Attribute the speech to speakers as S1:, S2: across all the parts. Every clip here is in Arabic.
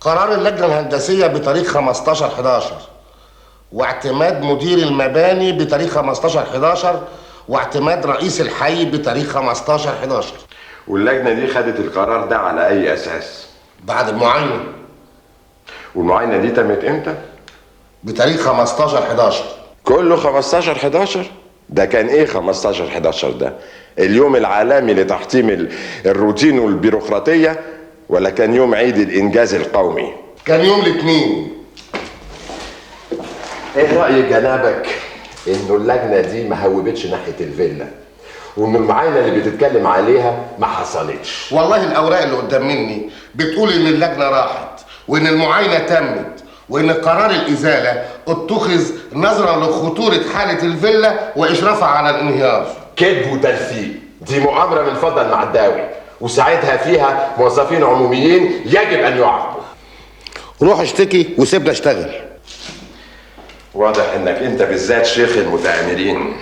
S1: قرار اللجنة الهندسية بتاريخ 15/11 واعتماد مدير المباني بتاريخ 15/11 واعتماد رئيس الحي بتاريخ 15/11.
S2: واللجنة دي خدت القرار ده على أي أساس؟
S1: بعد المعاينة.
S2: والمعاينة دي تمت إمتى؟
S1: بتاريخ 15/11.
S2: كله 15/11؟ ده كان إيه 15/11 ده؟ اليوم العالمي لتحطيم الروتين والبيروقراطية، ولا كان يوم عيد الإنجاز القومي؟
S1: كان يوم الاثنين.
S2: ايه رأي جنابك انه اللجنة دي ما هوبتش ناحية الفيلا، وان المعاينة اللي بتتكلم عليها ما حصلتش؟
S1: والله الاوراق اللي قدام مني بتقول ان اللجنة راحت وان المعاينة تمت وان قرار الازالة اتخذ نظرا لخطورة حالة الفيلا واشرافها على الانهيار.
S2: كذب وتلفيق، دي مؤامرة من فضل المعداوي، وساعتها فيها موظفين عموميين يجب ان يعاقبوا.
S1: روح اشتكي وسيبنا اشتغل.
S2: واضح انك انت بالذات شيخ المتآمرين.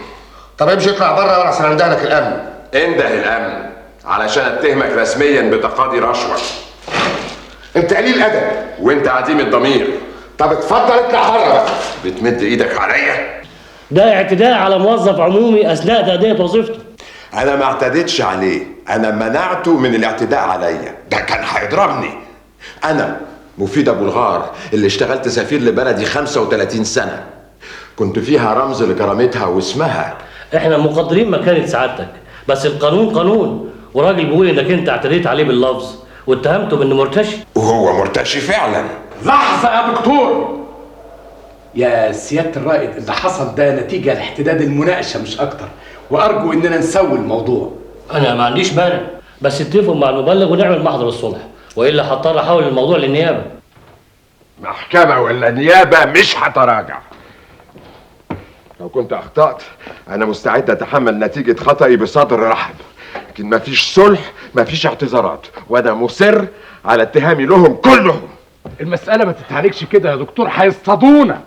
S1: طب امشي اطلع بره عشان اندهلك الامن.
S2: انده الامن علشان اتهمك رسميا بتقاضي رشوه.
S1: انت قليل ادب
S2: وانت عديم الضمير.
S1: طب اتفضل اطلع بره بقى.
S2: بتمد ايدك عليا؟
S3: ده اعتداء على موظف عمومي اثناء تأدية وظيفته.
S2: انا ما اعتدتش عليه، انا منعته من الاعتداء عليا، ده كان هيضربني. انا مفيد ابو الغار اللي اشتغلت سفير لبلدي 35 سنة، كنت فيها رمز لكرامتها واسمها.
S3: احنا مقدرين مكانة سعادتك، بس القانون قانون، وراجل بيقول انك انت اعتديت عليه باللفظ واتهمته بانه مرتشي.
S2: وهو مرتشي فعلا.
S4: لحظة يا دكتور. يا سيادة الرائد، اللي حصل ده نتيجة لاحتداد المناقشة مش أكتر، وأرجو إننا نسوي الموضوع.
S3: انا ما عنديش مانع، بس اتفقوا مع المبلغ ونعمل محضر الصلح، والا هضطر احول الموضوع للنيابة.
S2: محكمة ولا نيابة مش هتراجع. لو كنت أخطأت أنا مستعد أتحمل نتيجة خطأي بصدر رحب، لكن مفيش صلح، مفيش اعتذارات، وأنا مصر على اتهامي لهم كلهم.
S4: المسألة ما تتعالجش كده يا دكتور، هيصطادونا.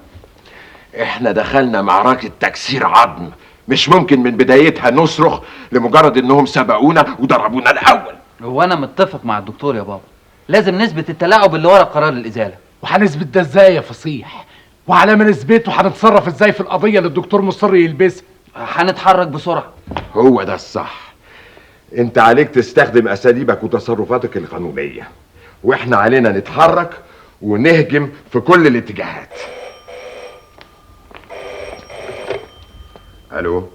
S2: احنا دخلنا معركة تكسير عظم، مش ممكن من بدايتها نصرخ لمجرد انهم سبقونا وضربونا الاول.
S5: هو انا متفق مع الدكتور يا بابا، لازم نثبت التلاعب اللي ورا قرار الازالة.
S4: وهنثبت ده ازاي يا فصيح؟ وعلى ما نثبته هنتصرف ازاي في القضية اللي الدكتور مصر يلبسها؟
S5: هنتحرك بسرعة.
S2: هو ده الصح. انت عليك تستخدم اساليبك وتصرفاتك القانونية، واحنا علينا نتحرك ونهجم في كل الاتجاهات. الو،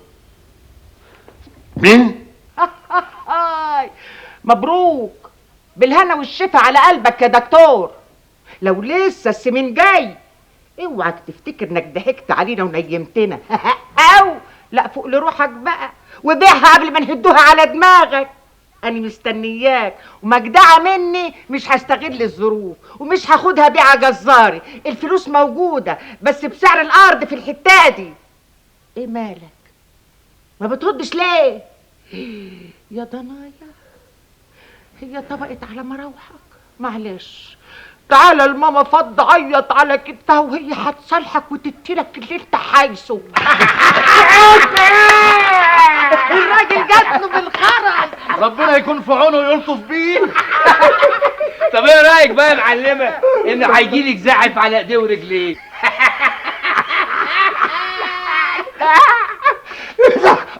S2: مين؟
S6: مبروك، بالهنا والشفا على قلبك يا دكتور. لو لسه السمين جاي اوعك تفتكر انك ضحكت علينا ونيمتنا. او لا، فوق لروحك بقى وبيعها قبل ما نهدوها على دماغك. انا مستنياك ومجدعه مني، مش هستغل الظروف ومش هاخدها بيعه جزاري. الفلوس موجوده بس بسعر الارض في الحته دي. ايه مالك ما بتردش ليه يا ضنايا؟ هي طبقت على مراوحك؟ معلش، تعالى الماما فض عيط على كتفها وهي هتصالحك وتديلك اللي انت عايزه. الراجل جات له بالخرج.
S7: ربنا يكون في عونه ويلطف بيه. طب ايه رايك بقى يا معلمه انه هيجي لك زعف على ايديه ورجليه؟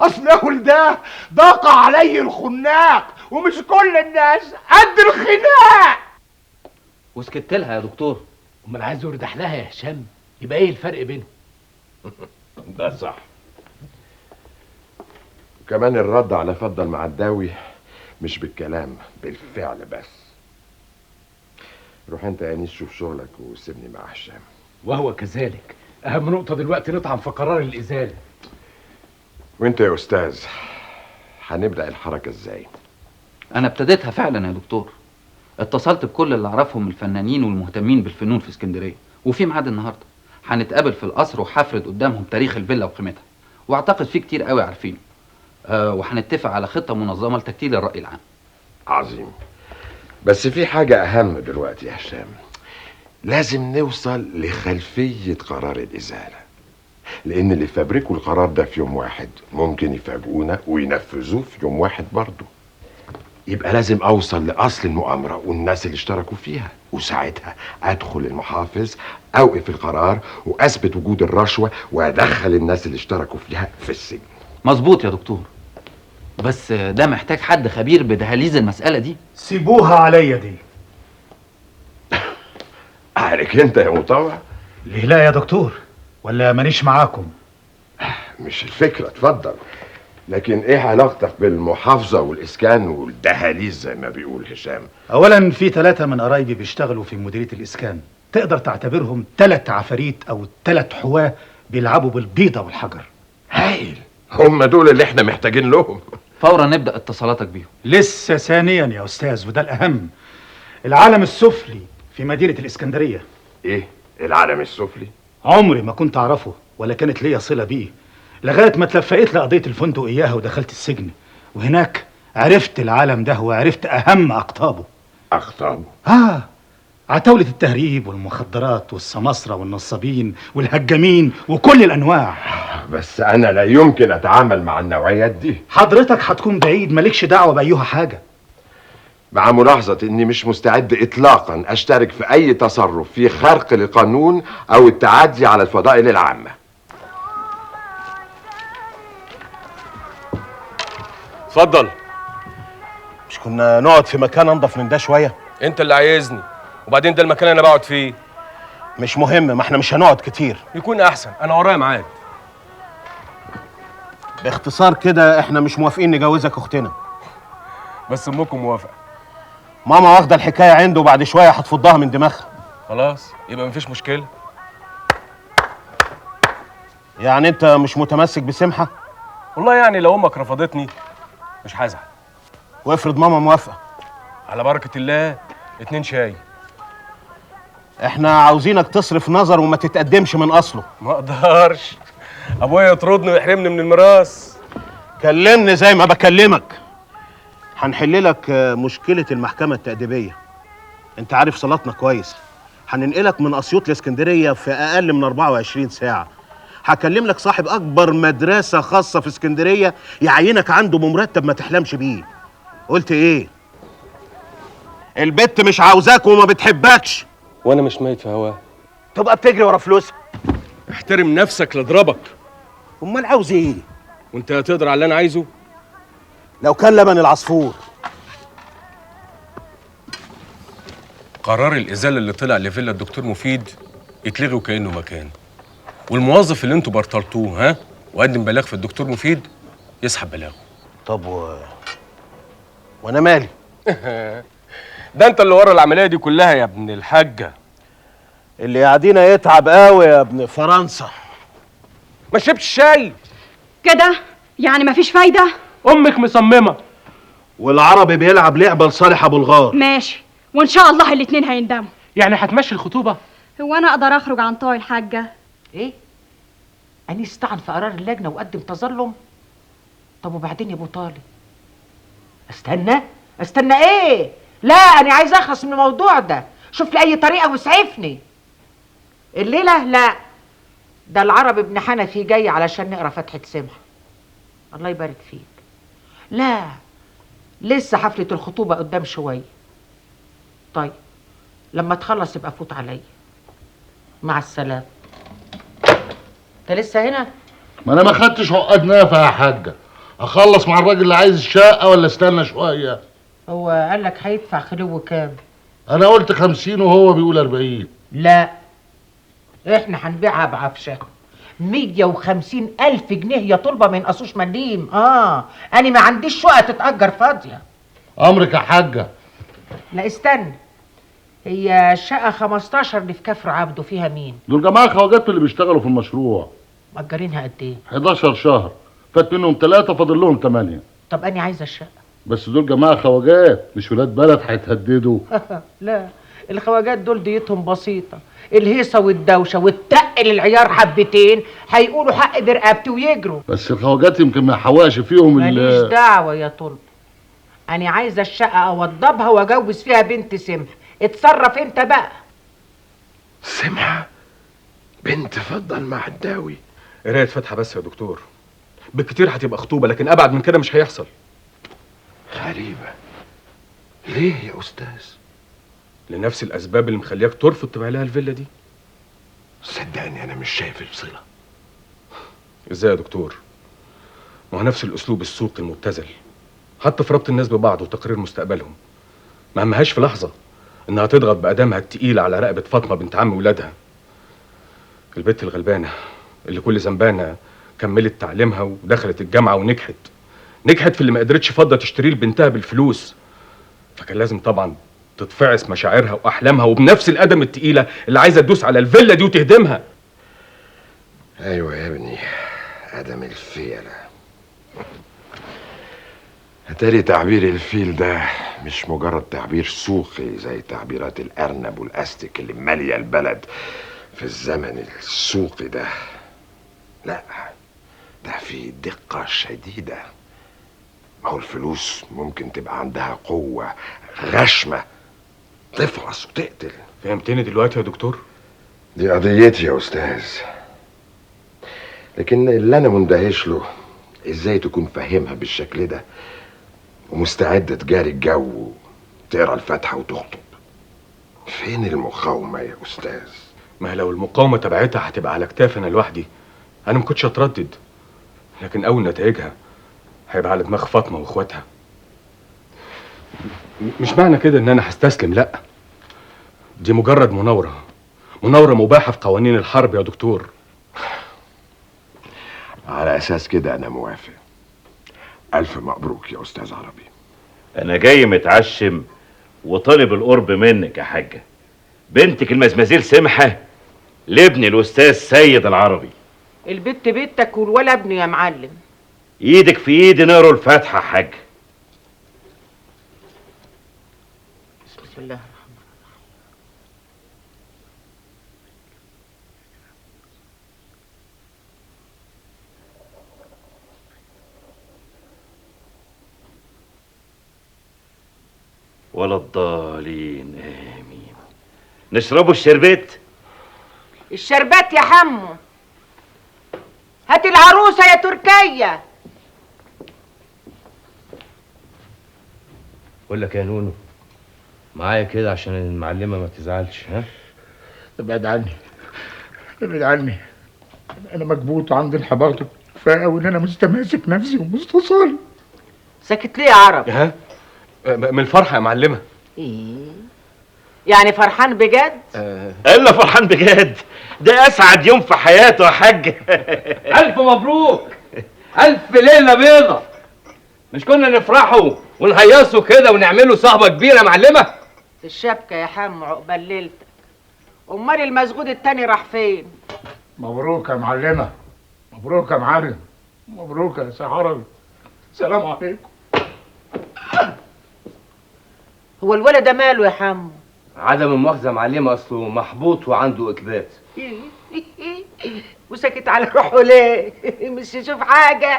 S4: اصل اول ده ضاق علي الخناق، ومش كل الناس قد الخناق.
S5: وسكت لها يا دكتور.
S4: امال عايز يردح لها يا هشام، يبقى ايه الفرق بينهم؟
S2: ده صح. كمان الرد على فضل المعداوي مش بالكلام، بالفعل بس. روح انت يا انيس شوف شغلك وسيبني مع هشام.
S4: وهو كذلك. اهم نقطة دلوقتي نطعن في قرار الازالة.
S2: وانت يا استاذ هنبدأ الحركة ازاي؟
S5: انا ابتديتها فعلا يا دكتور. اتصلت بكل اللي اعرفهم الفنانين والمهتمين بالفنون في اسكندرية، وفي ميعاد النهارده هنتقابل في القصر وهفرد قدامهم تاريخ الفيلا وقيمتها، واعتقد في كتير قوي عارفينه. وهنتفق على خطة منظمة لتكتيل الرأي العام.
S2: عظيم. بس في حاجة أهم دلوقتي يا هشام، لازم نوصل لخلفية قرار الإزالة، لأن اللي فبركوا القرار ده في يوم واحد ممكن يفاجئونا وينفذوه في يوم واحد برضه. يبقى لازم اوصل لاصل المؤامره والناس اللي اشتركوا فيها، وساعتها ادخل المحافظ اوقف القرار واثبت وجود الرشوه وادخل الناس اللي اشتركوا فيها في السجن.
S5: مظبوط يا دكتور، بس ده محتاج حد خبير بدهاليز المسألة دي.
S8: سيبوها عليا دي.
S2: عليك انت يا مطوع.
S8: ليه لا يا دكتور؟ ولا مانيش معاكم؟
S2: مش الفكرة، اتفضل. لكن ايه علاقتك بالمحافظة والاسكان والدهاليز زي ما بيقول هشام؟
S8: اولا في 3 من قرايبي بيشتغلوا في مديرية الاسكان، تقدر تعتبرهم 3 عفاريت او 3 حواة بيلعبوا بالبيضة والحجر.
S2: هايل، هم دول اللي احنا محتاجين لهم.
S5: فورا نبدأ اتصالاتك بيهم.
S8: لسه ثانيا يا استاذ، وده الاهم، العالم السفلي في مدينة الاسكندرية.
S2: ايه العالم السفلي؟
S8: عمري ما كنت اعرفه ولا كانت ليا صلة بيه، لغاية ما اتلفقت لقضية الفندق اياها ودخلت السجن، وهناك عرفت العالم ده وعرفت اهم اقطابه.
S2: اقطابه؟
S8: عتاولة التهريب والمخدرات والسماسرة والنصابين والهجامين وكل الانواع.
S2: بس انا لا يمكن اتعامل مع النوعيات دي.
S8: حضرتك هتكون بعيد، مالكش دعوة بايها حاجة.
S2: مع ملاحظة اني مش مستعد اطلاقا اشترك في اي تصرف في خرق القانون او التعدي على الفضائل العامة.
S9: اتفضل.
S10: مش كنا نقعد في مكان انضف من ده شويه؟
S9: انت اللي عايزني، وبعدين ده المكان اللي انا بقعد فيه.
S10: مش مهم، ما احنا مش هنقعد كتير.
S9: يكون احسن، انا ورايا ميعاد.
S10: باختصار كده احنا مش موافقين نجوزك اختنا.
S9: بس امكم موافقه.
S10: ماما واخده الحكايه عنده، وبعد شويه هتفضها من دماغها.
S9: خلاص يبقى مفيش مشكله.
S10: يعني انت مش متمسك بسمحه؟
S9: والله يعني لو امك رفضتني مش هزعل.
S10: وافرض ماما موافقه؟
S9: على بركه الله، 2 شاي.
S10: احنا عاوزينك تصرف نظر وما تتقدمش من اصله.
S9: ما اقدرش، ابويا يطردني ويحرمني من الميراث.
S10: كلمني زي ما بكلمك، هنحل لك مشكله المحكمه التأديبيه. انت عارف صلاتنا كويس، هننقلك من اسيوط لاسكندريه في اقل من 24 ساعه. هكلم لك صاحب اكبر مدرسه خاصه في اسكندريه يعينك عنده بمرتب ما تحلمش بيه. قلت ايه؟ البت مش عاوزاك وما بتحبكش.
S9: وانا مش ميت في هواه.
S10: تبقى بتجري ورا فلوسها.
S9: احترم نفسك لاضربك.
S10: امال عاوز ايه؟
S9: وانت هتقدر على اللي انا عايزه؟
S10: لو كان لبن العصفور.
S9: قرار الازاله اللي طلع لفيلا الدكتور مفيد يتلغي وكانه مكان، والموظف اللي انتوا برطلتوه وقدم بلاغ في الدكتور مفيد يسحب بلاغه.
S10: طب وانا مالي؟
S9: ده انت اللي ورا العمليه دي كلها يا ابن الحاجه.
S10: اللي قاعدين يتعب قوي يا ابن فرنسا.
S9: ما شربتش شاي
S11: كده؟ يعني مفيش فايده؟
S9: امك مصممه.
S10: والعربي بيلعب لعبه لصالح ابو الغار.
S11: ماشي، وان شاء الله الاتنين هيندموا.
S9: يعني هتمشي الخطوبه؟
S11: هو انا اقدر اخرج عن طوع الحاجه؟
S6: ايه؟ أني استعن في قرار اللجنة وقدم تظلم؟ طب وبعدين يا أبو طالب؟ استنى إيه؟ لا، أنا عايز أخلص من الموضوع ده، شوف لي أي طريقة واسعفني. الليلة لا، ده العرب ابن حنفي جاي علشان نقرا فتحة سمحة. الله يبارك فيك. لا، لسه حفلة الخطوبة قدام شوية. طيب لما تخلص يبقى فوت عليا. مع السلامة. انت لسه هنا؟
S1: ما انا ما خدتش عقد نافع يا حاجه. اخلص مع الراجل اللي عايز الشقه ولا استنى شويه؟
S6: هو قال لك هيدفع خلو كام؟
S1: انا قلت 50 وهو بيقول 40.
S6: لا، احنا هنبيعها بعفشه. 150,000 جنيه يا طلبه ما ينقصوش مليم. انا ما عنديش شقه تتأجر فاضيه.
S1: امرك يا حاجه.
S6: لا استنى، هي الشقه 15 اللي في كفر عبده فيها مين؟
S1: دول جماعه خواجات اللي بيشتغلوا في المشروع.
S6: مأجرينها قد ايه؟ 11
S1: شهر، فات منهم 3 فاضل لهم 8.
S6: طب انا عايزه الشقه.
S1: بس دول جماعه خواجات مش ولاد بلد هيتهددوا.
S6: لا، الخواجات دول ديتهم بسيطه، الهيصه والدوشه والتقل العيار حبتين هيقولوا حق برقبتي ويجروا.
S1: بس الخواجات يمكن ما يحوقش فيهم.
S6: ماليش دعوه يا طلب، انا عايزه الشقه اوضبها واجوز فيها بنت سمحه. اتصرف انت بقى.
S2: سمحة بنت فضل مع الداوي؟
S9: قرايه فاتحه بس يا دكتور، بالكتير هتبقى خطوبه، لكن ابعد من كده مش هيحصل.
S2: غريبة، ليه يا استاذ؟
S9: لنفس الاسباب اللي مخلياك ترفض تبيع لها الفيلا دي.
S2: صدقني انا مش شايف الصله.
S9: ازاي يا دكتور؟ ما هو نفس الاسلوب السوقي المبتذل، حتى في ربط الناس ببعض وتقرير مستقبلهم. ما همهاش في لحظه انها تضغط باقدامها التقيله على رقبه فاطمه بنت عم ولادها، البت الغلبانه اللي كل ذنبانه كملت تعليمها ودخلت الجامعه ونجحت في اللي ما قدرتش فاضه تشتريه لبنتها بالفلوس. فكان لازم طبعا تتفعس مشاعرها واحلامها، وبنفس القدم التقيله اللي عايزه تدوس على الفيلا دي وتهدمها.
S2: ايوه يا ابني، ادم الفيله. اتاري تعبير الفيل ده مش مجرد تعبير سوقي زي تعبيرات الارنب والاستك اللي ماليه البلد في الزمن السوقي ده. لا، ده فيه دقه شديده. ما هو الفلوس ممكن تبقى عندها قوه غشمه تفرس وتقتل.
S9: فهمتني دلوقتي يا دكتور؟
S2: دي قضيتي يا استاذ، لكن اللي انا مندهش له ازاي تكون فاهمها بالشكل ده ومستعد تجاري الجو تقرا الفاتحه وتخطب. فين المقاومه يا استاذ؟
S9: ما لو المقاومه تبعتها هتبقى على كتافي انا لوحدي انا ما كنتش اتردد، لكن اول نتائجها هيبقى على دماغ فاطمه واخواتها. مش معنى كده ان انا هستسلم، لا، دي مجرد مناوره مباحه في قوانين الحرب يا دكتور.
S2: على اساس كده انا موافق. الف مبروك يا استاذ عربي.
S12: انا جاي متعشم وطالب القرب منك يا حاجه. بنتك المزمزيل سمحه لابني الاستاذ سيد العربي.
S6: البت بنتك والولا ابني يا معلم.
S12: ايدك في ايدي نقروا الفاتحه يا حاج.
S6: بسم الله.
S12: ولا الضالين امين. نشربوا الشربات؟
S6: الشربات يا حمو. هات العروسه يا تركيه.
S7: بقول لك يا نونو، معايا كده عشان المعلمه ما تزعلش. ها؟
S13: ابعد عني، ابعد عني. انا مكبوت وعندي انحباط كفايه قوي ان انا مستماسك نفسي ومستصل.
S6: ساكت ليه يا عرب؟
S9: ها؟ من الفرحه يا معلمه.
S6: ايه يعني فرحان بجد؟
S12: الا فرحان بجد، ده اسعد يوم في حياته يا حاج.
S7: الف مبروك، الف ليله بيضه. مش كنا نفرحوا ونهيصوا كده ونعملوا صهبه كبيره يا معلمه؟
S6: في الشبكه يا حمو عقبال ليلتك. امال المسجود التاني راح فين؟
S13: مبروك يا معلمه، مبروك يا معلم، مبروك يا سعربي. سلام عليكم.
S6: هو الولد ده ماله يا حمو؟
S7: عدم المؤاخذه معلمه، اصله محبوط وعنده اكبات.
S6: وسكت على روحه ليه؟ مش يشوف حاجه.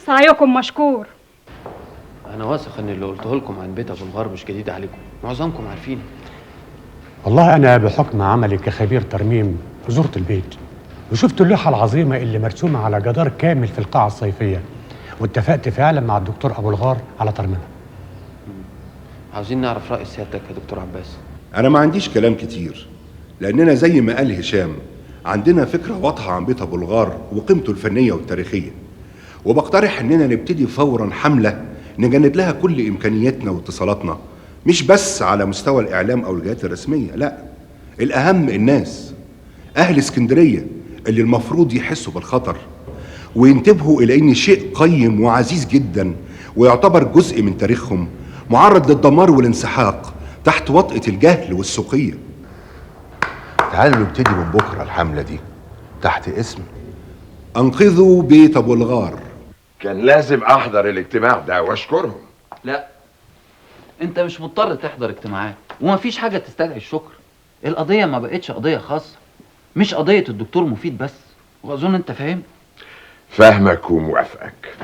S11: سعيكم مشكور.
S5: انا واثق ان اللي قلته لكم عن بيت ابو الغار مش جديد عليكم، معظمكم عارفين.
S14: والله أنا بحكم عملي كخبير ترميم زرت البيت وشفت اللوحة العظيمة اللي مرسومة على جدار كامل في القاعة الصيفية، واتفقت فعلا مع الدكتور أبو الغار على ترميمها.
S5: عاوزين نعرف رأي سيادتك يا دكتور عباس.
S15: أنا ما عنديش كلام كتير، لأننا زي ما قال هشام عندنا فكرة واضحة عن بيت أبو الغار وقيمته الفنية والتاريخية، وبقترح إننا نبتدي فورا حملة نجند لها كل إمكانياتنا واتصالاتنا، مش بس على مستوى الإعلام أو الجهات الرسمية، لا، الأهم الناس، أهل اسكندرية اللي المفروض يحسوا بالخطر وينتبهوا إلى إن شيء قيم وعزيز جدا ويعتبر جزء من تاريخهم معرض للدمار والانسحاق تحت وطأة الجهل والسوقية.
S16: تعالوا نبتدي من بكرة الحملة دي تحت اسم
S15: أنقذوا بيت أبو الغار.
S2: كان لازم أحضر الاجتماع ده وأشكرهم.
S5: لا، انت مش مضطر تحضر اجتماعات، ومفيش حاجه تستدعي الشكر. القضيه ما بقتش قضيه خاصه، مش قضيه الدكتور مفيد بس، واظن انت فاهم.
S2: فاهمك وموافقك.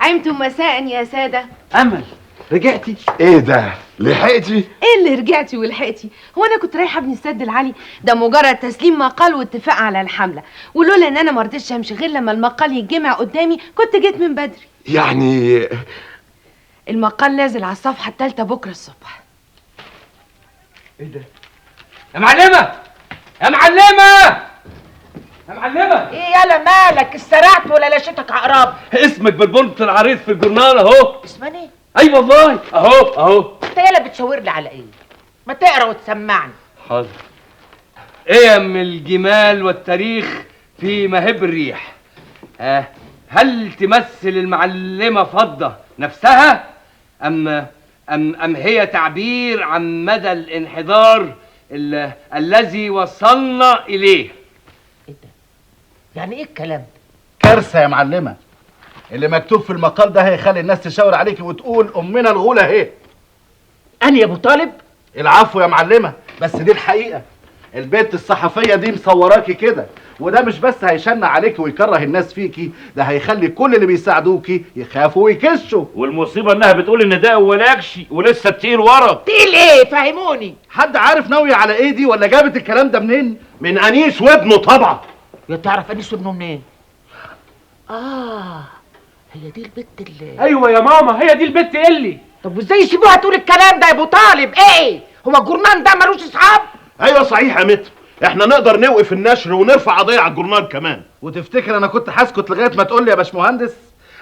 S17: عمتم مساء يا ساده.
S5: امل،
S2: رجعتي؟ ايه ده؟ لحقتي؟
S17: ايه اللي رجعتي ولحقتي؟ هو انا كنت رايحه ابني السد العالي؟ ده مجرد تسليم مقال واتفاق على الحمله، ولولا ان انا ما رضيتش امشي غير لما المقال يتجمع قدامي كنت جيت من بدري.
S2: يعني
S17: المقال نازل على الصفحه الثالثه بكره الصبح.
S7: ايه ده؟ يا معلمه! يا معلمه! يا معلمه!
S6: ايه يالا مالك؟ استرعت ولا لشتك عقرب؟
S7: اسمك بالبنط العريض في الجورنال اهو.
S6: اسمها ايه؟
S7: اي والله اهو.
S6: انت يالا بتشاور لي على ايه؟ ما تقرا وتسمعني.
S7: حاضر. ايه من الجمال والتاريخ في مهب الريح. هل تمثل المعلمه فضه نفسها ام هي تعبير عن مدى الانحدار الذي وصلنا اليه؟
S6: يعني ايه الكلام ده؟
S10: كارثه يا معلمه. اللي مكتوب في المقال ده هيخلي الناس تشاور عليكي وتقول امنا الغولة اهي.
S6: انا يا ابو طالب؟
S10: العفو يا معلمه، بس دي الحقيقه. البنت الصحفيه دي مصوراكي كده، وده مش بس هيشنع عليكي ويكره الناس فيكي، ده هيخلي كل اللي بيساعدوكي يخافوا ويكشوا.
S12: والمصيبه انها بتقول ان ده اولكشي ولسه التقيل ورا.
S6: تقيل ايه؟ فهموني.
S10: حد عارف ناويه على ايه دي ولا جابت الكلام ده منين؟ من انيس وابنه طبعا.
S6: يا تعرف انيس وابنه منين؟ هي دي البت اللي
S7: ايوه يا ماما، هي دي البت اللي.
S6: طب وازاي يسيبوها تقول الكلام ده يا ابو طالب؟ ايه هو الجورنال ده ملوش اصحاب؟
S10: ايوه صحيح يا متر، احنا نقدر نوقف النشر ونرفع قضيه على الجورنال كمان. وتفتكر انا كنت هسكت لغايه ما تقول لي يا باشمهندس؟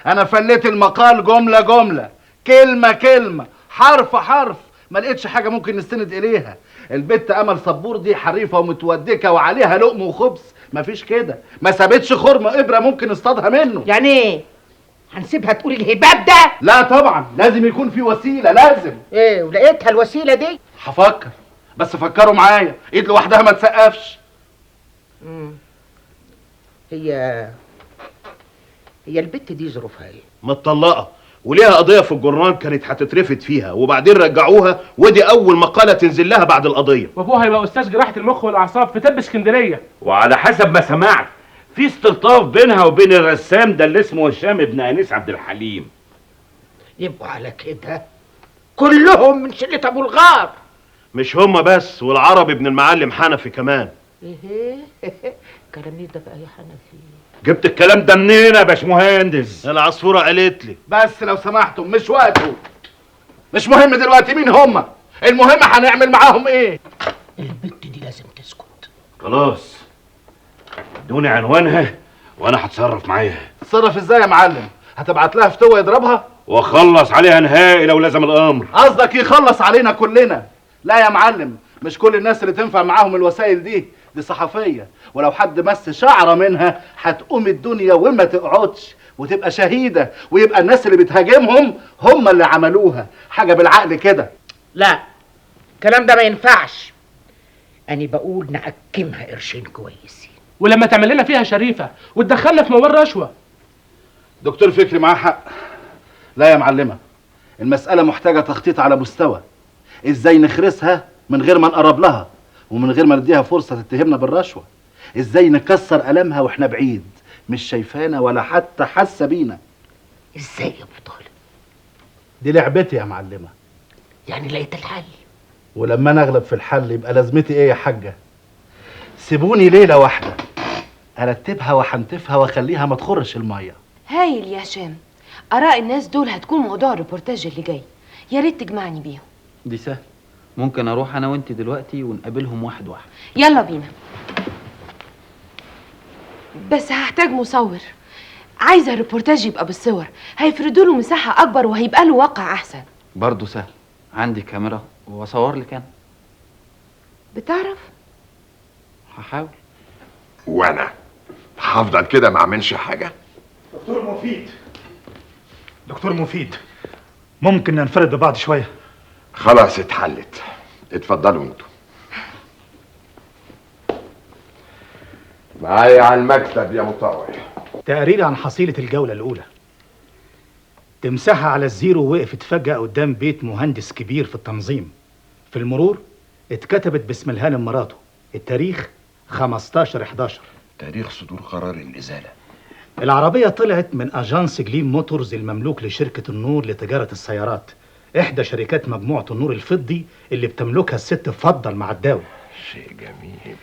S10: انا فليت المقال جمله جمله، كلمه كلمه، حرف حرف، ما لقيتش حاجه ممكن نستند اليها. البت امل صبور دي حريفه ومتودكه وعليها لقم وخبز، مفيش كده، ما سابتش خرم ابره ممكن نصطادها منه.
S6: يعني ايه؟ هنسيبها تقول الهباب ده؟
S10: لا طبعا، لازم يكون في وسيله، لازم.
S6: ايه ولقيتها الوسيله دي؟
S10: هفكر، بس فكروا معايا، ايد لوحدها ما تسقفش.
S6: هي البت دي ظروفها ايه؟
S10: متطلقه وليها قضيه في الجورنال كانت هتترفد فيها وبعدين رجعوها، ودي اول مقاله تنزل لها بعد القضيه.
S18: وابوها يبقى استاذ جراحه المخ والاعصاب في طب اسكندريه.
S12: وعلى حسب ما سمعت في استلطاف بينها وبين الرسام ده اللي اسمه هشام ابن انيس عبد الحليم.
S6: يبقوا على كده كلهم من شله ابو الغار.
S10: مش هما بس، والعربي ابن المعلم حنفي كمان.
S6: ايه كلام ده بقى يا حنفي؟
S12: جبت الكلام ده منين يا باشمهندس؟
S10: العصفوره قالت لي. بس لو سمحتم مش وقته، مش مهم دلوقتي مين هما، المهم هنعمل معاهم ايه.
S6: البت دي لازم تسكت.
S12: خلاص ادوني عنوانها وانا هتصرف معاها.
S10: تتصرف ازاي يا معلم؟ هتبعت لها فتوه يضربها
S12: واخلص عليها نهائي لو لزم الامر.
S10: قصدك يخلص علينا كلنا؟ لا يا معلم، مش كل الناس اللي تنفع معاهم الوسائل دي صحفيه، ولو حد مس شعره منها هتقوم الدنيا وما تقعدش وتبقى شهيده، ويبقى الناس اللي بتهاجمهم هم اللي عملوها. حاجه بالعقل كده.
S6: لا الكلام ده ما ينفعش. انا بقول نحكمها قرشين كويسين،
S18: ولما تعمل لنا فيها شريفه وتدخلنا في موال رشوه.
S10: دكتور فكري معاه حق. لا يا معلمه، المساله محتاجه تخطيط على مستوى. ازاي نخرسها من غير ما نقرب لها ومن غير ما نديها فرصه تتهمنا بالرشوه؟ ازاي نكسر ألمها واحنا بعيد مش شايفانا ولا حتى حاسه بينا؟
S6: ازاي يا ابو طالب؟
S10: دي لعبتي يا معلمه.
S6: يعني لقيت الحل؟
S10: ولما انا اغلب في الحل يبقى لازمتي ايه يا حاجه؟ سيبوني ليله واحده ارتبها وحنتفها واخليها ما تخرش الميه.
S17: هايل يا هشام، اراء الناس دول هتكون موضوع الريبورتاج اللي جاي، يا ريت تجمعني بيهم.
S5: دي سهل، ممكن اروح انا وانت دلوقتي ونقابلهم واحد واحد.
S17: يلا بينا، بس هحتاج مصور. عايزه الريبورتاج يبقى بالصور، هيفردوا له مساحه اكبر وهيبقى له واقع احسن.
S5: برضه سهل، عندي كاميرا واصور لك انا.
S17: بتعرف؟
S5: هحاول.
S2: وانا هفضل كده ما اعملش حاجه؟
S8: دكتور مفيد، دكتور مفيد، ممكن ننفرد ببعض شويه؟
S2: خلاص اتحلت، اتفضلوا انتوا معايا على المكتب يا مطاوع.
S8: تقرير عن حصيله الجوله الاولى. تمسحها على الزيرو وقفت فجاه قدام بيت مهندس كبير في التنظيم. في المرور اتكتبت باسم الهانم مراته. التاريخ 15/11.
S15: تاريخ صدور قرار الازاله.
S8: العربيه طلعت من اجانس جليم موتورز المملوك لشركه النور لتجاره السيارات. احدى شركات مجموعه النور الفضي اللي بتملكها الست فضة المعداوي.
S2: شيء جميل.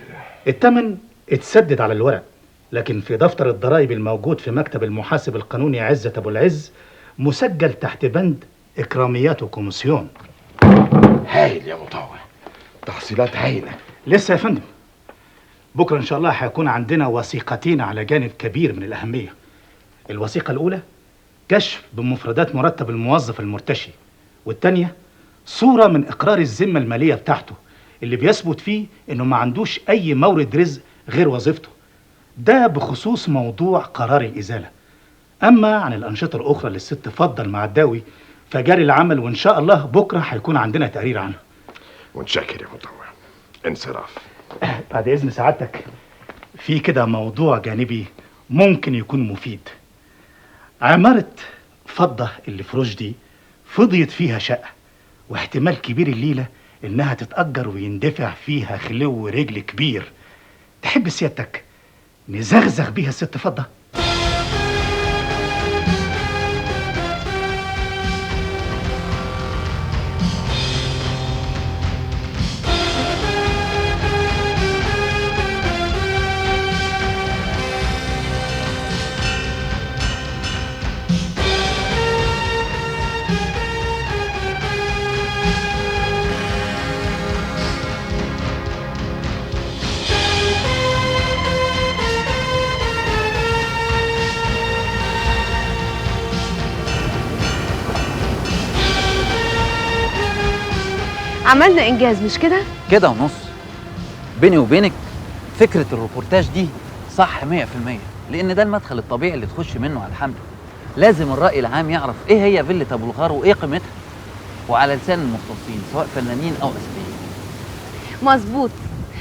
S8: الثمن اتسدد على الورق، لكن في دفتر الضرائب الموجود في مكتب المحاسب القانوني عزت ابو العز مسجل تحت بند اكراميات وكوميسيون.
S2: هايل يا مطوع، تحصيلات هايله.
S8: لسه يا فندم، بكره ان شاء الله هيكون عندنا وثيقتين على جانب كبير من الاهميه. الوثيقه الاولى كشف بمفردات مرتب الموظف المرتشي، والتانيه صوره من اقرار الذمه الماليه بتاعته اللي بيثبت فيه انه ما عندوش اي مورد رزق غير وظيفته. ده بخصوص موضوع قرار الازاله. اما عن الانشطه الاخرى للست فضة المعداوي فجاري العمل، وان شاء الله بكره هيكون عندنا تقرير عنها.
S2: متشكر يا مطوع. انصراف.
S8: بعد اذن سعادتك، في كده موضوع جانبي ممكن يكون مفيد. عمارة فضة اللي في رشدي فضيت فيها شقة، واحتمال كبير الليلة انها تتأجر ويندفع فيها خلو رجل كبير. تحب سيادتك نزغزغ بيها الست فضة؟
S17: عملنا انجاز مش كده؟
S5: كده ونص. بيني وبينك فكرة الروبورتاج دي صح 100%، لأن ده المدخل الطبيعي اللي تخش منه على الحملة. لازم الرأي العام يعرف إيه هي فيلة أبو الغار وإيه قيمتها، وعلى لسان المختصين سواء فنانين أو أثرياء.
S17: مظبوط.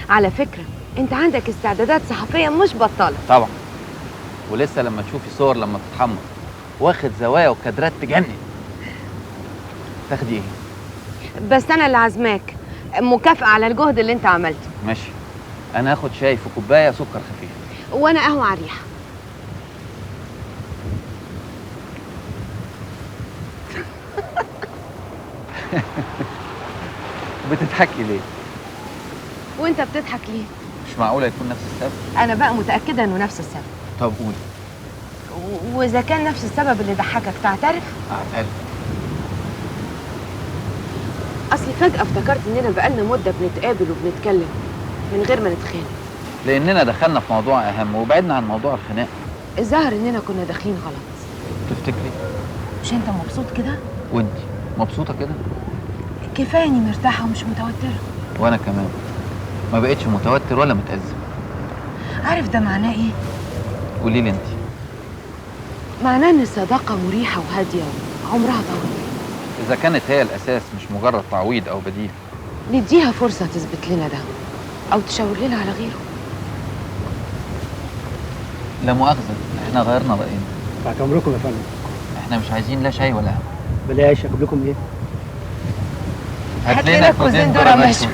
S17: على فكرة أنت عندك استعدادات صحفية مش بطالة.
S5: طبعا. ولسه لما تشوفي صور لما تتحمر واخد زوايا وكادرات تجنن. تاخدي إيه؟
S17: بس أنا اللي عازماك، مكافأة على الجهد اللي أنت عملته.
S5: ماشي. أنا هاخد شاي في كوباية سكر خفيف.
S17: وأنا قهوة على الريحة.
S5: بتضحكي ليه؟
S17: وأنت بتضحك ليه؟
S5: مش معقولة يكون نفس السبب؟
S17: أنا بقى متأكدة إنه نفس السبب.
S5: طب قولي.
S17: وإذا كان نفس السبب اللي ضحكك تعترف؟
S5: أعترف.
S17: أصلي فجأة افتكرت إننا بقالنا مدة بنتقابل وبنتكلم من غير ما نتخانق.
S5: لأننا دخلنا في موضوع أهم وبعدنا عن موضوع الخناق.
S17: الظاهر إننا كنا داخلين غلط.
S5: تفتكري؟
S17: مش أنت مبسوط كده؟
S5: وأنتي مبسوطة كده؟
S17: كفاية إني مرتاحة ومش متوترة.
S5: وأنا كمان ما بقتش متوتر ولا متأزم.
S17: عارف ده معناه إيه؟
S5: قولي لي أنتي.
S17: معناه إن الصداقة مريحة وهادية وعمرها طويل.
S5: إذا كانت هي الأساس مش مجرد تعويض أو بديل،
S17: نديها فرصة تثبت لنا ده أو تشاور لنا على غيره.
S5: لا مؤاخذة إحنا غيرنا رأينا.
S19: تحت أمركم يا فندم.
S5: إحنا مش عايزين لا شاي ولا قهوة.
S19: بلاش. أجيب لكم إيه؟
S5: هات لنا كوزين ذرة مشوي.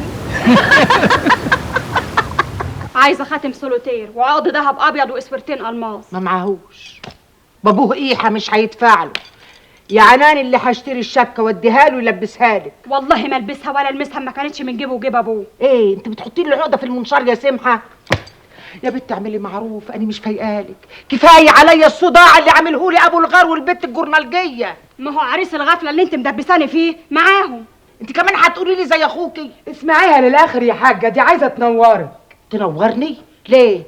S11: عايزة خاتم سولوتير وعقد ذهب أبيض وإسورتين ألماس.
S6: ما معهوش. بابوه إيحة مش هيدفع له. يا عنان اللي هشتري الشبكه واديها له يلبسها لك.
S11: والله ما البسها ولا المسها، ما كانتش من جيبه وجيب ابوه.
S6: ايه انت بتحطي لي عقده في المنشار يا سمحه؟ يا بنت اعملي معروف، انا مش فايقالك. كفايه عليا الصداع اللي عامله لي ابو الغار والبت الجورنالجيه.
S11: ما هو عريس الغفله اللي انت مدبساني فيه معاهم.
S6: انت كمان هتقولي لي زي اخوكي؟
S20: اسمعيها للاخر يا حاجه، دي عايزه تنورك.
S6: تنورني ليه؟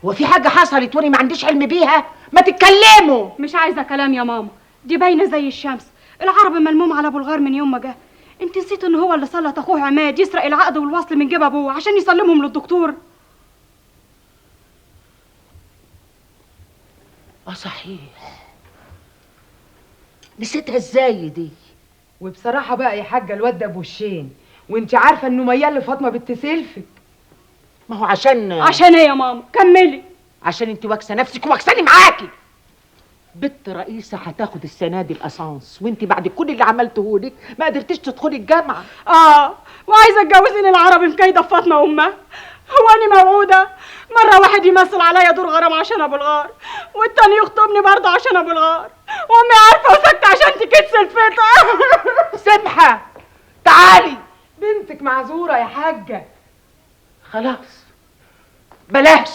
S6: هو في حاجه حصلت وانا ما عنديش علم بيها؟ ما تتكلموا.
S11: مش عايزه كلام يا ماما، دي باينه زي الشمس. العرب ملموم على ابو الغار من يوم ما جه. انت نسيت ان هو اللي سلط اخوه عماد يسرق العقد والوصل من جيب ابوه عشان يسلمهم للدكتور.
S6: صحيح، نسيتها ازاي دي؟
S20: وبصراحه بقى يا حاجه الواد ده بوشين، وانت عارفه انه ميال لفاطمه بنت سلفك.
S6: ما هو عشان
S11: ايه يا ماما؟ كملي.
S6: عشان انت واكسه نفسك وواكساني معاكي. بنت رئيسة هتاخد السنة دي الأسانس، وانت بعد كل اللي عملته لك ما قدرتيش تدخلي الجامعة.
S11: وعايزة اتجوزني العربي مكيدة في فاطمة أمها. هو أنا موعودة؟ مرة واحد يمثل عليا دور غرام عشان أبو الغار، والتاني يخطبني برضه عشان أبو الغار، وامي عارفه وسكت عشان تكتس الفطر.
S6: سمحه تعالي.
S20: بنتك معذوره يا حاجه.
S6: خلاص بلاش،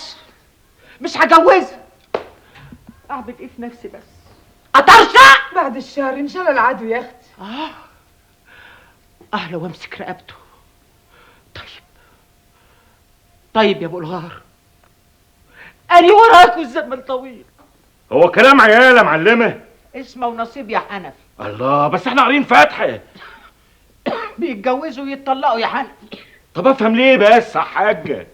S6: مش هجوزها. اعمل ايه في نفسي بس؟ اطرشق
S20: بعد الشهر ان شاء الله العدو يا اختي.
S6: لو امسك رقبته. طيب يا ابو الغار، أنا وراكوا الزمن طويل.
S12: هو كلام عيال يا معلمه؟
S6: اسمه ونصيب يا حنفي.
S12: الله، بس احنا قارين فاتحه.
S6: بيتجوزوا ويتطلقوا يا حنفي.
S12: طب افهم ليه بس يا حاجه؟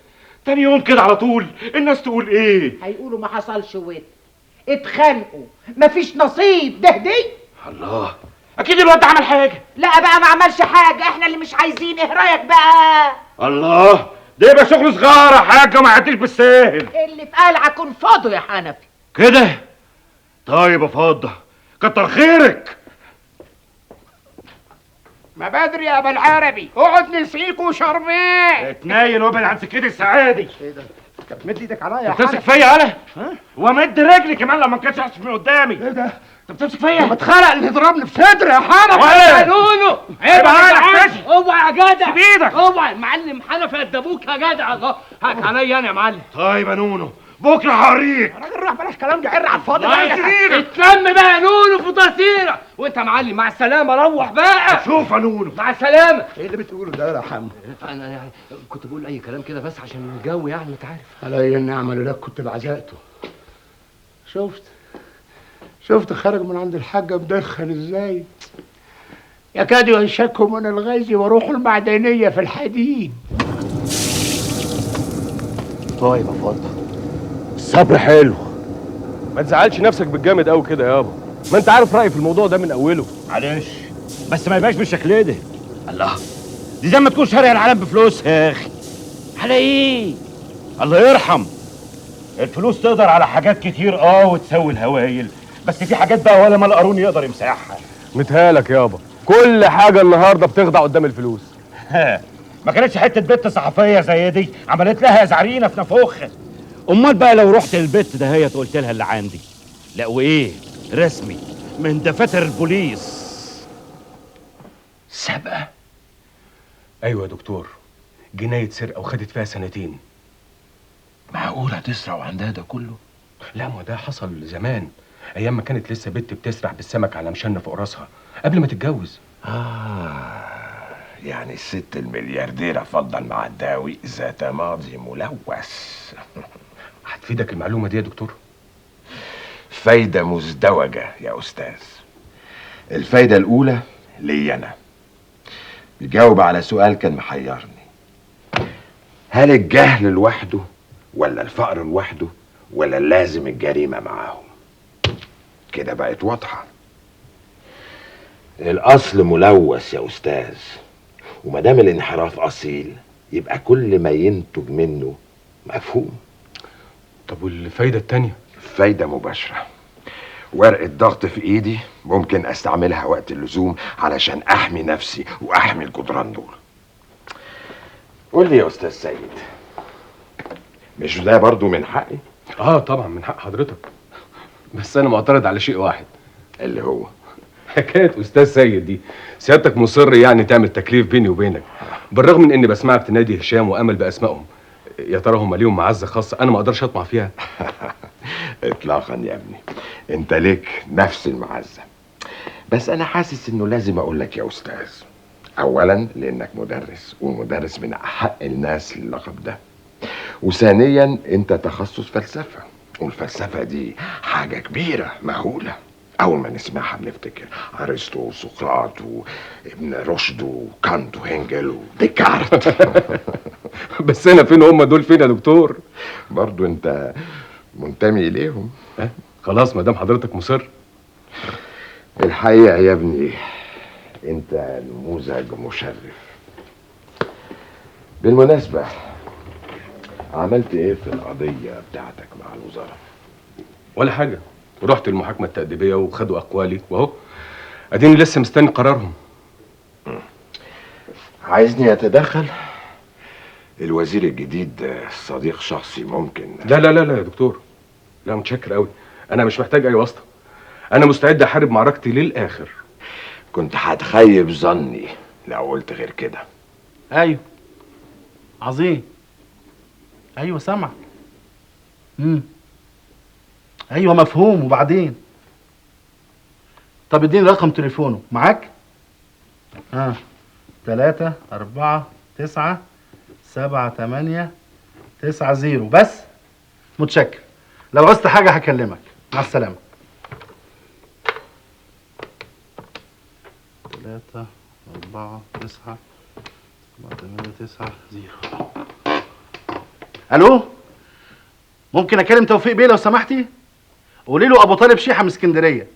S12: تاني يوم كده على طول الناس تقول ايه؟
S6: هيقولوا ما حصلش ود، اتخانقوا، مفيش نصيب. ده دي
S12: الله، اكيد الواد ده عمل حاجه.
S6: لا بقى ما عملش حاجه، احنا اللي مش عايزين. ايه رايك بقى؟
S12: الله، ده يبقى شغل صغار يا حاجه، ما يعديش بالساهل.
S6: اللي في قلعك انفضوا يا حنفي.
S12: كده طيب يا فضه، كتر خيرك.
S13: ما بدري يا ابو العربي، اقعد نسقيكوا شربين.
S12: اتنايل وابعد عن سكتي السعادي.
S13: ايه ده؟ انت بتمد ايدك عليا يا
S12: بتمسك
S13: حنفي.
S12: فيا انا؟ ومد رجلي كمان لما كانش يحصل من قدامي.
S13: ايه ده؟
S12: انت بتمسك فيا؟
S13: ما اتخلق اللي يضربني في صدري يا حنفي.
S12: يا
S7: نونو
S12: عيب عليك.
S7: اوعى يا جدع.
S12: سيب ايدك.
S7: اوعى المعلم حنفي قداموك يا جدع. الله هاك عليا انا يا معلم.
S12: طيب يا نونو، بكره هوريك.
S13: يا راجل روح بلاش كلام ده، عر على الفاضي
S7: بقى. اتلم بقى يا نونو في تصيرة. وانت يا معلم مع السلامه، روح بقى.
S12: شوف يا نونو،
S7: مع السلامه.
S13: ايه اللي بتقوله ده يا حمو؟
S7: انا يعني كنت بقول اي كلام كده بس عشان الجو، يعني انت عارف.
S13: علي النعمه اللي لك كنت بعزقته. شفت خارج من عند الحاجه مدخن ازاي؟ يكاد ينشكوا من الغيظ وروحوا المعدنيه في الحديد.
S10: طيب يا فضل، الصبر حلو.
S9: ما تزعلش نفسك بالجامد قوي كده يابا، ما انت عارف رايي في الموضوع ده من اوله.
S12: معلش بس ما يبقاش بالشكل ده. الله، دي زي ما تكون شارع العالم بفلوس يا اخي. على ايه؟ الله يرحم. الفلوس تقدر على حاجات كتير وتسوي الهوايل، بس في حاجات بقى ولا ما القارون يقدر يمسحها.
S9: متهالك يابا، كل حاجه النهارده بتخضع قدام الفلوس.
S12: ما كانتش حته بنت صحفيه زي دي عملت لها زعرينه في نافوخها. امال بقى لو رحت البيت ده هي قلت لها اللي عندي، لا وايه رسمي من دفاتر البوليس.
S9: سابقه؟ ايوه يا دكتور، جنايه سرقه وخدت فيها 2 سنين.
S16: معقولة تسرق وعندها ده كله؟
S9: لا، ما ده حصل زمان، ايام ما كانت لسه بنت بتسرح بالسمك على مشنة فوق راسها قبل ما تتجوز.
S16: يعني الست المليارديرة فضل معداوي ذات ماضي ملوث.
S9: هتفيدك المعلومة دي يا دكتور؟
S16: فايدة مزدوجة يا أستاذ. الفايدة الأولى لي أنا، بيجاوب على سؤال كان محيرني: هل الجهل لوحده ولا الفقر لوحده ولا لازم الجريمة معاهم؟ كده بقت واضحة. الأصل ملوث يا أستاذ، ومادام الانحراف أصيل يبقى كل ما ينتج منه مفهوم.
S9: طب والفايدة التانية؟
S16: فايدة مباشرة. ورقة ضغط في ايدي ممكن استعملها وقت اللزوم علشان احمي نفسي واحمي الجدران دول. قول لي يا استاذ سيد، مش ده برضو من حقي؟
S9: طبعا من حق حضرتك، بس انا معترض على شيء واحد.
S16: اللي هو
S9: حكاية استاذ سيد دي، سيادتك مصر يعني تعمل تكليف بيني وبينك، بالرغم من اني بسمعك تنادي هشام وامل باسمائهم. يا ترى هم ليهم معزة خاصة انا ما اقدرش اطمع فيها؟
S16: اطلاقا يا ابني، انت ليك نفس المعزة، بس انا حاسس انه لازم اقول لك يا استاذ. اولا لانك مدرس، والمدرس من احق الناس للقب ده، وثانيا انت تخصص فلسفة، والفلسفة دي حاجة كبيرة مهولة. اول ما نسمعها بنفتكر ارسطو وسقراط وابن رشد وكانت وهنجل وديكارت.
S9: بس انا فين هم دول فين يا دكتور؟
S16: برضو انت منتمي اليهم.
S9: خلاص ما دام حضرتك مصر.
S16: الحقيقة يا ابني انت نموذج مشرف. بالمناسبة، عملت ايه في القضية بتاعتك مع الوزارة؟
S9: ولا حاجة، رحت المحاكمة التأديبية وخدوا أقوالي وأهو أديني لسه مستني قرارهم.
S16: عايزني أتدخل؟ الوزير الجديد صديق شخصي ممكن.
S9: لا لا لا لا يا دكتور، لا متشكر قوي، أنا مش محتاج أي واسطة. انا مستعد احارب معركتي للاخر.
S16: كنت هتخيب ظني لو قلت غير كده.
S21: ايوه عظيم. ايوه سامع. ايوه مفهوم. وبعدين؟ طب اديني رقم تليفونه معاك. 3 4 9 7 8 9 0 بس. متشكر. لو عوزت حاجه هكلمك. مع السلامه. 3 4 9 7 8 9 0. الو، ممكن اكلم توفيق بيه لو سمحتي؟ قولي له ابو طالب شيحه من اسكندريه.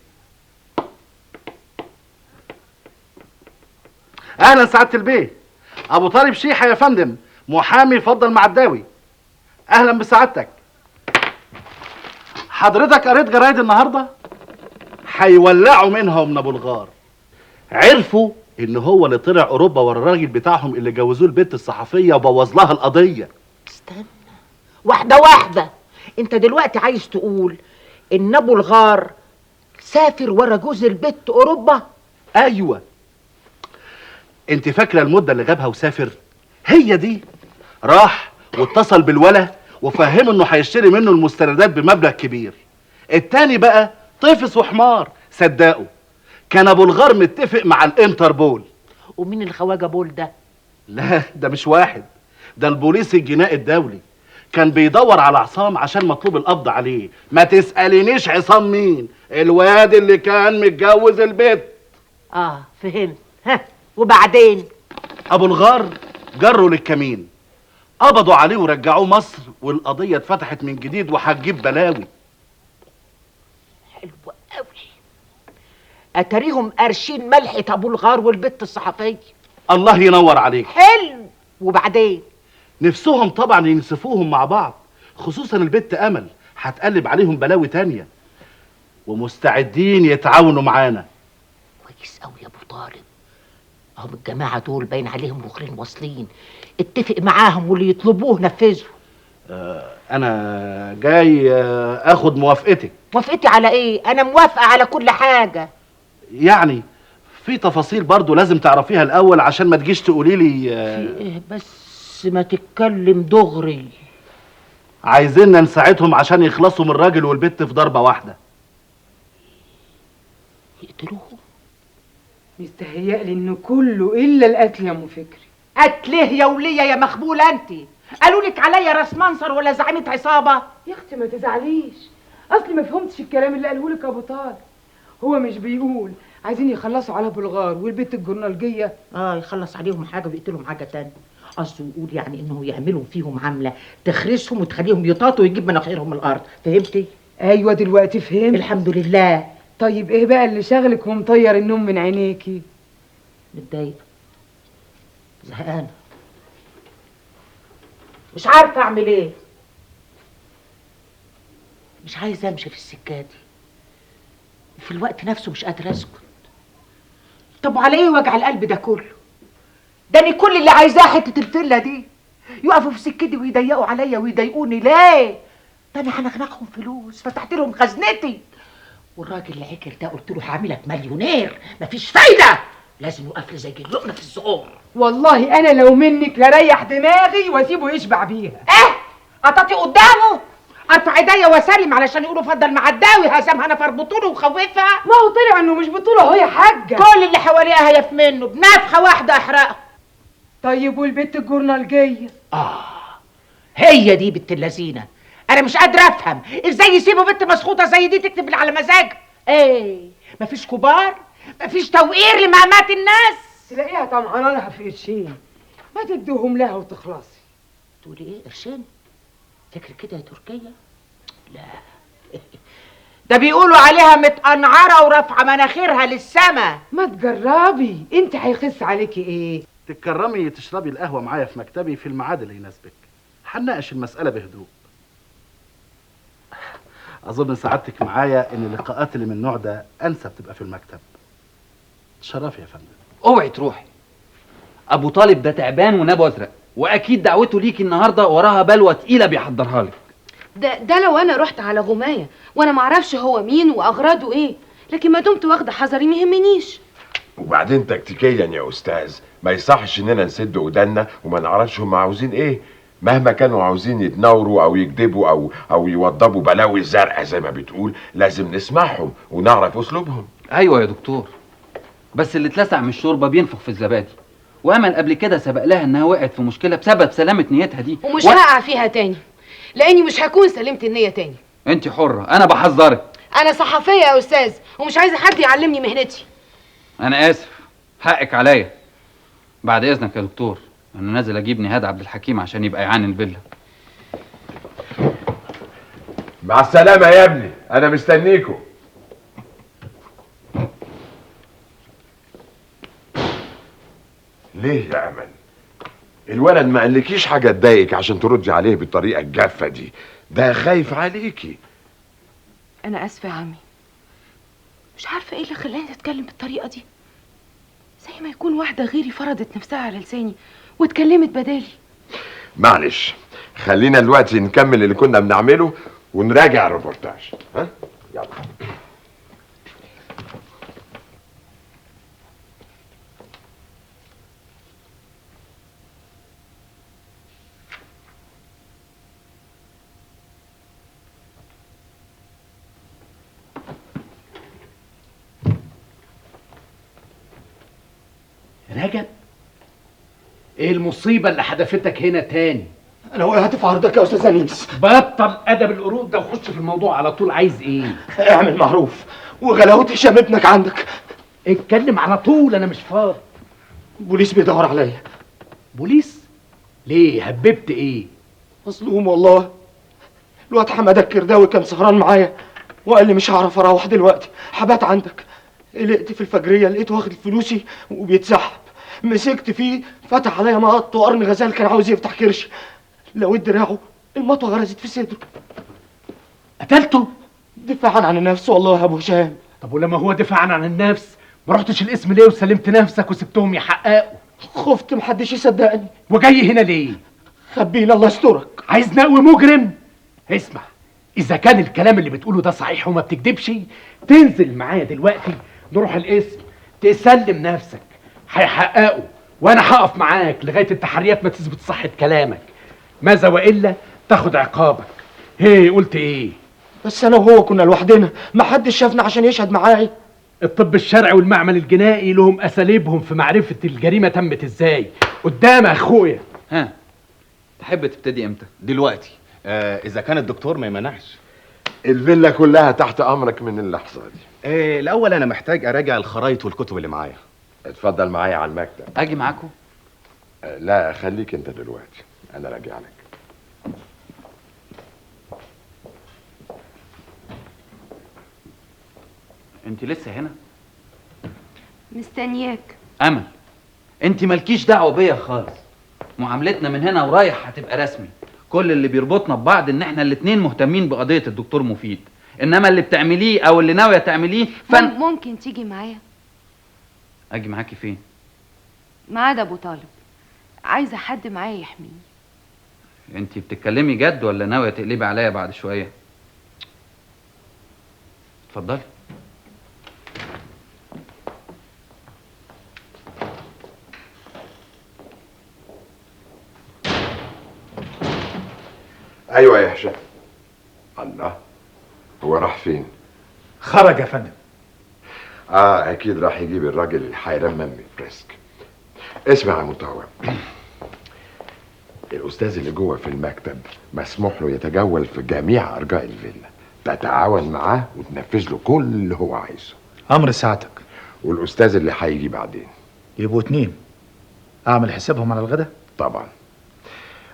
S21: اهلا سعاده البيه. ابو طالب شيحه يا فندم، محامي فضل معداوي. اهلا بسعادتك. حضرتك قريت جرايد النهارده؟ هيولعوا منها ومن ابو الغار. عرفوا ان هو اللي طلع اوروبا ورا الراجل بتاعهم اللي جوزوه البنت الصحفيه وبوظ لها القضيه.
S6: استنى واحده واحده. انت دلوقتي عايز تقول ان ابو الغار سافر ورا جوز البت اوروبا؟
S21: ايوه. انت فاكره المده اللي غابها وسافر؟ هي دي. راح واتصل بالولا وفهمه انه هيشتري منه المستندات بمبلغ كبير. التاني بقى طفس وحمار صدقه. كان ابو الغار متفق مع الانتربول.
S6: ومين الخواجه بول ده؟
S21: لا ده مش واحد، ده البوليس الجنائي الدولي. كان بيدور على عصام عشان مطلوب القبض عليه. ما تسألينيش عصام مين، الواد اللي كان متجوز البت.
S6: فهمت. ها وبعدين؟
S21: ابو الغار جره للكمين، قبضوا عليه ورجعوه مصر، والقضية اتفتحت من جديد وهتجيب بلاوي.
S6: حلو قوي. اتاريهم قارشين ملحة ابو الغار والبت الصحفية.
S21: الله ينور عليك.
S6: حلو. وبعدين؟
S21: نفسهم طبعا ينسفوهم مع بعض، خصوصا البت امل هتقلب عليهم بلاوي تانية، ومستعدين يتعاونوا معانا.
S6: كويس قوي يا ابو طالب. هم الجماعة دول باين عليهم مخرين واصلين. اتفق معاهم واللي يطلبوه نفذه.
S21: انا جاي اخد موافقتك.
S6: موافقتي على ايه؟ انا موافقة على كل حاجة.
S21: يعني في تفاصيل برضو لازم تعرفيها الاول عشان ما تجيش تقولي لي
S6: في ايه بس ما تتكلم دغري.
S21: عايزيننا نساعدهم عشان يخلصوا من الراجل والبت في ضربة واحدة.
S6: يقتلوهم؟
S20: مستهيألي انه كله الا القتل يا ام فكري.
S6: قتله يا ولية يا مخبولة انت. قالوا لك عليا راس منصر ولا زعيمة عصابة؟
S20: يا اختي ما تزعليش، اصلي ما فهمتش الكلام اللي قاله لك ابو طالب. هو مش بيقول عايزين يخلصوا على ابو الغار والبت الجرنالجيه؟
S6: يخلص عليهم حاجه ويقتلهم حاجه تانية. قصده يقول يعني انه يعملوا فيهم عمله تخرسهم وتخليهم يطاطوا ويجيب مناخيرهم الارض. فهمتي؟
S20: ايوه دلوقتي فهمت.
S6: الحمد لله.
S20: طيب ايه بقى اللي شغلك ومطير النوم من عينيكي؟
S6: متضايقه، زهقانه، مش عارفه اعمل ايه. مش عايزه امشي في السكه دي، في الوقت نفسه مش قادره اسكت. طب وعلى ايه وجع القلب ده كله؟ ده انا كل اللي عايزاه حته الفيلا دي. يقفوا في سكتي ويضيقوا عليا ويضايقوني ليه؟ ده انا هنغنقهم فلوس، فتحت لهم خزنتي. والراجل اللي عكر ده قلت له هعملك مليونير، مفيش فايده، لازم يوقف لي زي اللقمه في الزقور.
S20: والله انا لو منك لريح دماغي واسيبه يشبع بيها.
S6: قطعتي قدامه؟ ارفع ايديا واسلم علشان يقولوا فضل معداوي هزمها انا في بطوله وخوفها.
S20: ما هو طلع انه مش بطوله اهو يا حاجه.
S6: كل اللي حواليها هيف منه بنفخه واحده احرقه.
S20: طيب والبت الجورنالجيه؟
S6: هي دي بنت اللذينه. انا مش قادره افهم ازاي يسيبوا بنت مسخوطه زي دي تكتب اللي على مزاجها. ايه مفيش كبار؟ مفيش توقير لمهمات الناس؟
S20: تلاقيها طمعانه لها في قرشين، ما تدوهم لها وتخلصي.
S6: تقولي ايه قرشين؟ فاكر كده يا تركيا؟ لا ده بيقولوا عليها متقنعره ورافعه مناخيرها للسما.
S20: ما تجربي انت، هيخس عليكي ايه؟
S21: تتكرمي تشربي القهوه معايا في مكتبي في الميعاد اللي يناسبك، هنناقش المساله بهدوء. اظن سعادتك معايا ان اللقاءات اللي من النوع ده انسب تبقى في المكتب. تشرفي يا فندم.
S5: اوعي تروحي. ابو طالب ده تعبان ونابه ازرق، واكيد دعوته ليكي النهارده وراها بلوه تقيله بيحضرها لك.
S17: ده لو انا رحت على غمايه وانا معرفش هو مين واغراضه ايه، لكن ما دمت واخده حذري ما يهمنيش.
S16: وبعدين تكتيكيا يا استاذ ما يصحش اننا نسد ودنا وما نعرفش هم عاوزين ايه، مهما كانوا عاوزين يتناوروا او يكذبوا او يوضبوا بلاوي زرقاء زي ما بتقول، لازم نسمعهم ونعرف اسلوبهم.
S5: ايوه يا دكتور، بس اللي اتلسع من الشوربه بينفخ في الزبادي، وامل قبل كده سبق لها انها وقعت في مشكله بسبب سلامه نيتها دي،
S17: ومش هقع فيها تاني، لاني مش هكون سلمت النية تاني.
S5: انت حره، انا بحذرك.
S17: انا صحفيه يا استاذ ومش عايزه حد يعلمني مهنتي.
S5: انا اسف، حقك عليا. بعد اذنك يا دكتور، انا نازل اجيب نهاد عبد الحكيم عشان يبقى يعاني الفيلا.
S16: مع السلامه يا ابني، انا مستنيكم. ليه يا امل؟ الولد ما قالكيش حاجه تضايقك عشان تردي عليه بالطريقه الجافه دي، ده خايف عليكي.
S17: انا اسفه يا عمي، مش عارفه ايه اللي خلاني اتكلم بالطريقه دي، زي ما يكون واحده غيري فرضت نفسها على لساني واتكلمت بدالي.
S16: معلش، خلينا دلوقتي نكمل اللي كنا بنعمله ونراجع الريبورتاج. ها يلا.
S4: رجب، ايه المصيبة اللي حدفتك هنا تاني؟
S13: انا وقعت في عرضك يا استاذ انيس.
S4: بطل ادب القرود ده وخش في الموضوع على طول. عايز ايه؟
S13: اعمل معروف وغلاوة هشام ابنك عندك.
S4: اتكلم على طول، انا مش فاضي.
S13: بوليس بيدور عليا.
S4: بوليس؟ ليه؟ هببت ايه؟
S13: مظلوم والله. الواد حماده الكرداوي كان سهران معايا وقال لي مش هعرف اروح دلوقتي، هبات عندك. قلقت في الفجريه لقيته واخد فلوسي وبيتسحب، مسكت فيه فتح عليا مقط وقرن غزال كان عاوز يفتح كرش، لويت دراعه المطوه غرزت في صدره.
S4: قتلته؟
S13: دفاعا عن النفس والله يا ابو هشام.
S4: طب ولما هو دفاعا عن النفس ما رحتش القسم ليه وسلمت نفسك وسبتهم يحققوا؟
S13: خفت محدش يصدقني.
S4: وجاي هنا ليه؟
S13: خبينا الله يسترك.
S4: عايز نقوي مجرم؟ اسمع، اذا كان الكلام اللي بتقوله ده صحيح وما بتكدبش، تنزل معايا دلوقتي نروح القسم تسلم نفسك، هيحققوا وانا هقف معاك لغايه التحريات ما تثبت صحه كلامك، ماذا والا تاخد عقابك. هي قلت ايه؟
S13: بس انا وهو كنا لوحدنا، محدش شافنا عشان يشهد معايا.
S4: الطب الشرعي والمعمل الجنائي لهم اساليبهم في معرفه الجريمه تمت ازاي. قدام يا اخويا.
S5: ها، تحب تبتدي امتى؟
S21: دلوقتي. اذا كان الدكتور ما يمنعش.
S16: الفيلا كلها تحت امرك من اللحظه دي.
S21: الاول انا محتاج اراجع الخرايط والكتب اللي معايا.
S16: اتفضل معايا على المكتب.
S5: اجي معاكم؟
S16: لا خليك انت دلوقتي، انا راجع لك.
S5: انت لسه هنا؟
S17: مستنياك.
S5: امل، انت مالكيش دعوه بيا خالص. معاملتنا من هنا ورايح هتبقى رسمي. كل اللي بيربطنا ببعض ان احنا الاتنين مهتمين بقضيه الدكتور مفيد، انما اللي بتعمليه او اللي ناويه تعمليه
S17: ممكن تيجي معايا؟
S5: اجي معاكي فين؟
S17: ميعاد ابو طالب، عايزه حد معايا يحميني.
S5: انت بتتكلمي جد ولا ناويه تقلبي عليا بعد شويه؟ اتفضلي.
S16: ايوه يا هشام. الله، هو راح فين؟
S4: خرج يا فندم.
S16: اكيد راح يجيب الراجل الحيران ممي فريسك. اسمع يا مطاوع، الاستاذ اللي جوه في المكتب مسموح له يتجول في جميع ارجاء الفيلا، تتعاون معاه وتنفذ له كل اللي هو عايزه.
S8: امر سعادتك.
S16: والاستاذ اللي هيجي بعدين
S8: يبقوا 2. اعمل حسابهم على الغدا؟
S16: طبعا.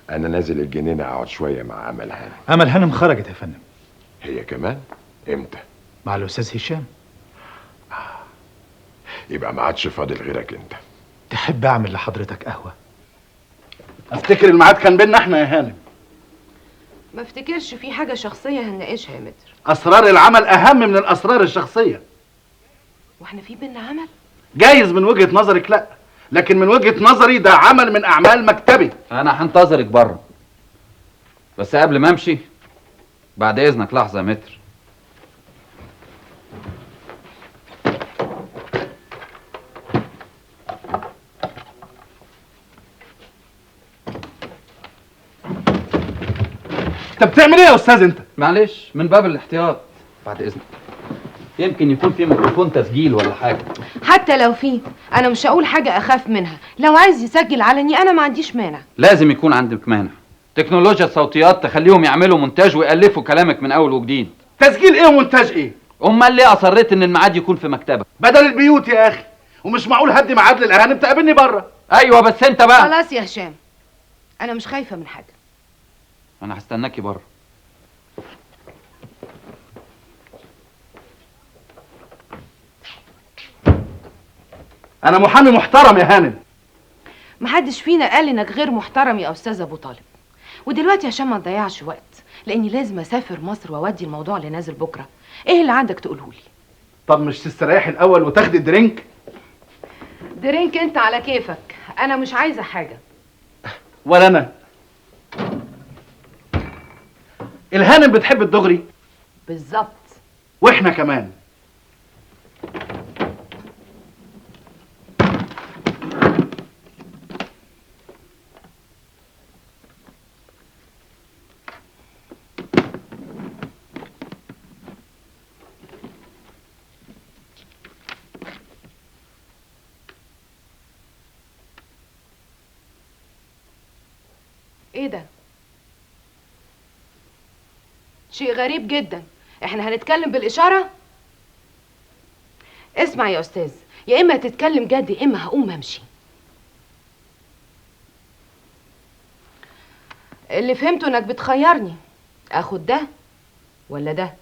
S16: انا نازل الجنينه اقعد شويه مع امل هانم.
S8: امل هانم خرجت يا فندم.
S16: هي كمان؟ امتى؟
S8: مع الاستاذ هشام.
S16: يبقى ما عادش فاضل غيرك انت.
S8: تحب اعمل لحضرتك قهوه؟
S21: افتكر الميعاد كان بينا احنا يا هانم.
S17: ما افتكرش في حاجه شخصيه هنناقشها يا متر.
S21: اسرار العمل اهم من الاسرار الشخصيه.
S17: واحنا في بينا عمل؟
S21: جايز من وجهه نظرك لا، لكن من وجهه نظري ده عمل من اعمال مكتبي.
S5: انا هنتظرك بره، بس قبل ما امشي بعد اذنك لحظه يا متر.
S21: انت بتعمل ايه يا استاذ انت؟
S5: معلش من باب الاحتياط، بعد اذنك. يمكن يكون في ميكروفون تسجيل ولا حاجه.
S17: حتى لو في، انا مش هقول حاجه اخاف منها. لو عايز يسجل علني انا ما عنديش مانع.
S5: لازم يكون عندك مانع. تكنولوجيا الصوتيات تخليهم يعملوا مونتاج ويألفوا كلامك من اول وجديد.
S21: تسجيل ايه ومونتاج ايه؟
S5: امال ليه اصريت ان الميعاد يكون في مكتبك؟
S21: بدل البيوت يا اخي، ومش معقول هدي ميعاد للاهانم تقابلني بره.
S5: ايوه بس انت بقى.
S17: خلاص يا هشام، انا مش خايفه من حاجه.
S5: انا هستناكي بره.
S21: انا محامي محترم يا هانم.
S17: محدش فينا قال انك غير محترم يا استاذ ابو طالب. ودلوقتي عشان ما نضيعش وقت، لاني لازم اسافر مصر واودي الموضوع اللي نازل بكره. ايه اللي عندك تقوله لي؟
S21: طب مش تستريحي الاول وتاخدي الدرينك؟
S17: درينك انت على كيفك، انا مش عايزه حاجه.
S21: ولا انا. الهانم بتحب الدغري
S17: بالظبط.
S21: واحنا كمان.
S17: ايه ده؟ شيء غريب جدا. احنا هنتكلم بالاشاره؟ اسمع يا استاذ، يا اما تتكلم جد يا اما هقوم امشي. اللي فهمته انك بتخيرني اخد ده ولا ده،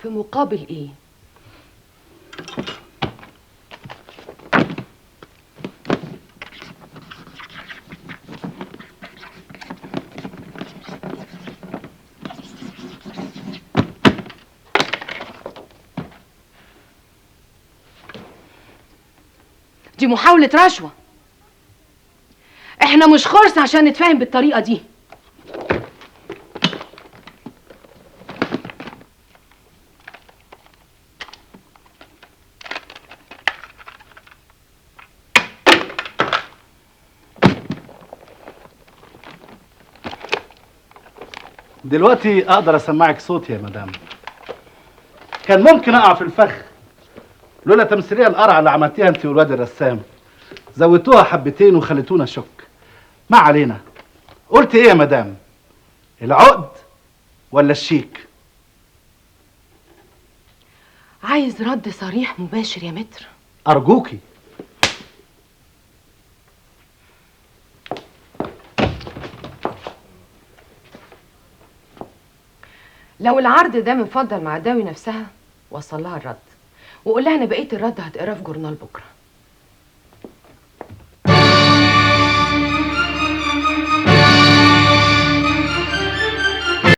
S17: في مقابل ايه؟ دي محاولة رشوة. احنا مش خرس عشان نتفاهم بالطريقة دي.
S21: دلوقتي اقدر اسمعك صوتي يا مدام. كان ممكن اقع في الفخ لولا تمثيليه القرعه اللي عملتيها انت والواد الرسام. زودتوها حبتين وخليتونا شك. ما علينا. قلت ايه يا مدام؟ العقد ولا الشيك؟
S17: عايز رد صريح مباشر يا متر.
S21: ارجوكي.
S17: لو العرض ده من فضل مع الداوي نفسها، وصل لها الرد وقول لها ان بقيه الرد هتقراه في جورنال بكره.